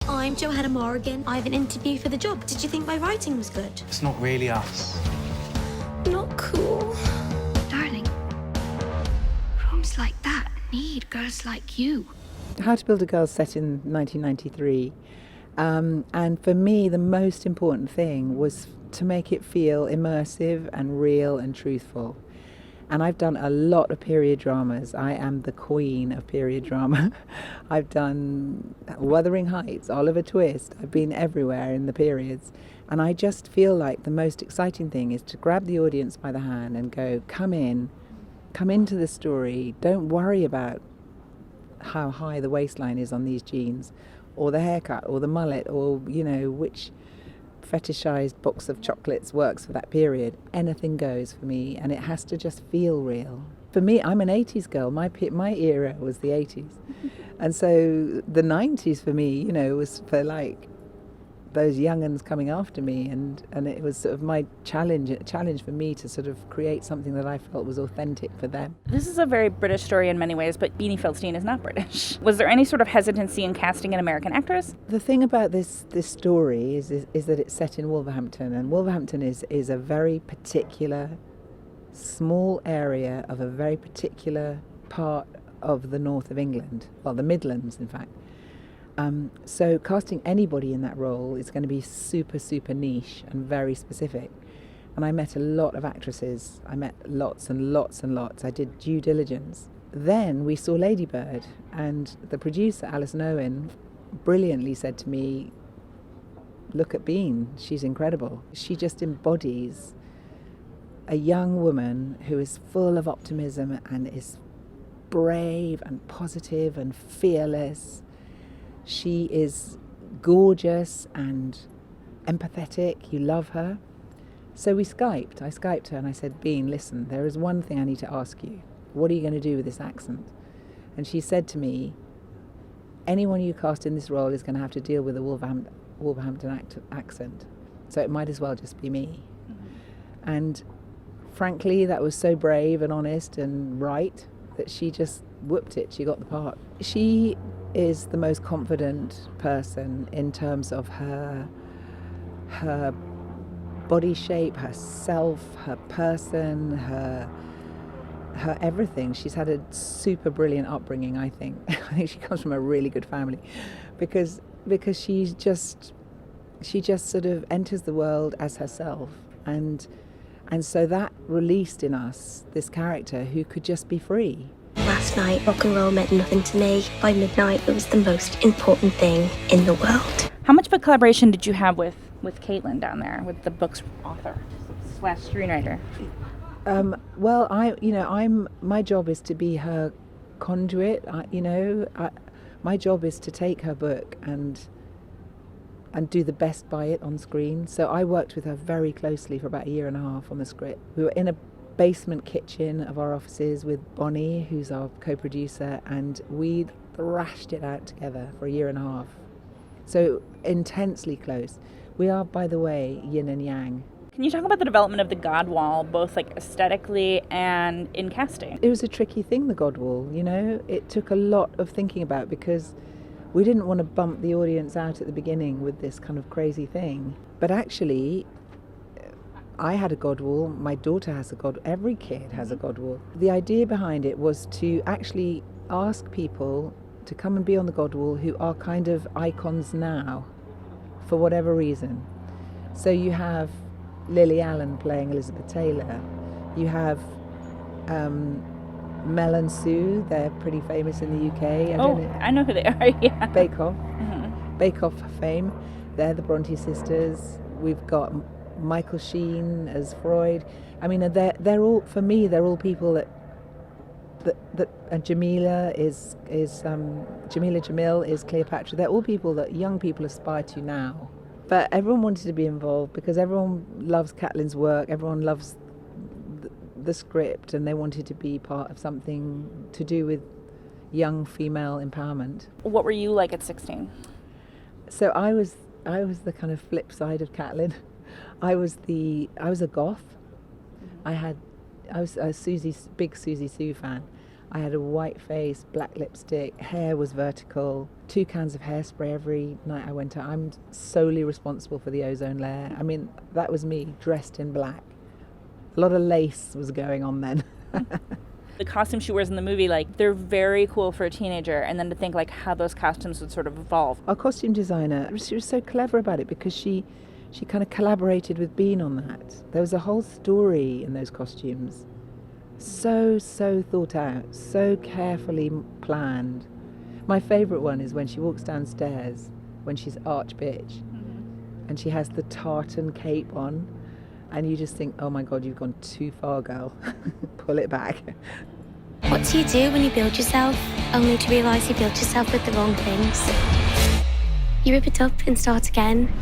I'm Johanna Morgan. I have an interview for the job. Did you think my writing was good? It's not really us. Not cool. Darling, rooms like that need girls like you. How to Build a Girl set in 1993. And for me, the most important thing was to make it feel immersive and real and truthful. And I've done a lot of period dramas. I am the queen of period drama. I've done Wuthering Heights, Oliver Twist. I've been everywhere in the periods. And I just feel like the most exciting thing is to grab the audience by the hand and go, come into the story. Don't worry about how high the waistline is on these jeans, or the haircut, or the mullet, or, you know, which fetishized box of chocolates works for that period. Anything goes for me, and it has to just feel real. For me, I'm an 80s girl. My era was the 80s. And so the 90s for me, you know, was for like those young uns coming after me, and it was sort of my challenge for me to sort of create something that I felt was authentic for them. This is a very British story in many ways, but Beanie Feldstein is not British. Was there any sort of hesitancy in casting an American actress? The thing about this story is that it's set in Wolverhampton, and Wolverhampton is a very particular small area of a very particular part of the north of England, well, the Midlands in fact. So casting anybody in that role is going to be super, super niche and very specific. And I met a lot of actresses. I met lots and lots and lots. I did due diligence. Then we saw Lady Bird, and the producer, Alison Owen, brilliantly said to me, look at Bean, she's incredible. She just embodies a young woman who is full of optimism and is brave and positive and fearless. She is gorgeous and empathetic. You love her. So we Skyped. I Skyped her and I said, Bean, listen, there is one thing I need to ask you. What are you going to do with this accent? And she said to me, anyone you cast in this role is going to have to deal with a Wolverhampton accent. So it might as well just be me. Mm-hmm. And frankly, that was so brave and honest and right that she just whooped it. She got the part. She is the most confident person in terms of her body shape, herself, her person, her everything. She's had a super brilliant upbringing, I think. I think she comes from a really good family because she just sort of enters the world as herself, and so that released in us this character who could just be free. Last night, rock and roll meant nothing to me. By midnight, it was the most important thing in the world. How much of a collaboration did you have with Caitlin down there, with the book's author / screenwriter? Well, my job is to be her conduit. My job is to take her book and do the best by it on screen. So I worked with her very closely for about a year and a half on the script. We were in a basement kitchen of our offices with Bonnie, who's our co-producer, and we thrashed it out together for a year and a half. So intensely close. We are, by the way, yin and yang. Can you talk about the development of the God Wall, both like aesthetically and in casting? It was a tricky thing, the God Wall, you know. It took a lot of thinking about because we didn't want to bump the audience out at the beginning with this kind of crazy thing. But actually, I had a God Wall, my daughter has a God, every kid has a God Wall. The idea behind it was to actually ask people to come and be on the God Wall who are kind of icons now, for whatever reason. So you have Lily Allen playing Elizabeth Taylor. You have Mel and Sue, they're pretty famous in the UK. I know who they are, yeah. Bake Off. Mm-hmm. Bake Off fame. They're the Bronte sisters. We've got Michael Sheen as Freud. I mean, they're all, for me, they're all people that Jamila Jamil is Cleopatra. They're all people that young people aspire to now. But everyone wanted to be involved because everyone loves Caitlin's work. Everyone loves the script, and they wanted to be part of something to do with young female empowerment. What were you like at 16? So I was the kind of flip side of Caitlin. I was a goth. I was a big Susie Sue fan. I had a white face, black lipstick, hair was vertical, 2 cans of hairspray every night I went out. I'm solely responsible for the ozone layer. I mean, that was me dressed in black. A lot of lace was going on then. The costumes she wears in the movie, like, they're very cool for a teenager, and then to think, like, how those costumes would sort of evolve. Our costume designer, she was so clever about it because she kind of collaborated with Bean on that. There was a whole story in those costumes. So thought out, so carefully planned. My favourite one is when she walks downstairs, when she's arch bitch, and she has the tartan cape on, and you just think, oh my God, you've gone too far, girl. Pull it back. What do you do when you build yourself, only to realise you built yourself with the wrong things? You rip it up and start again.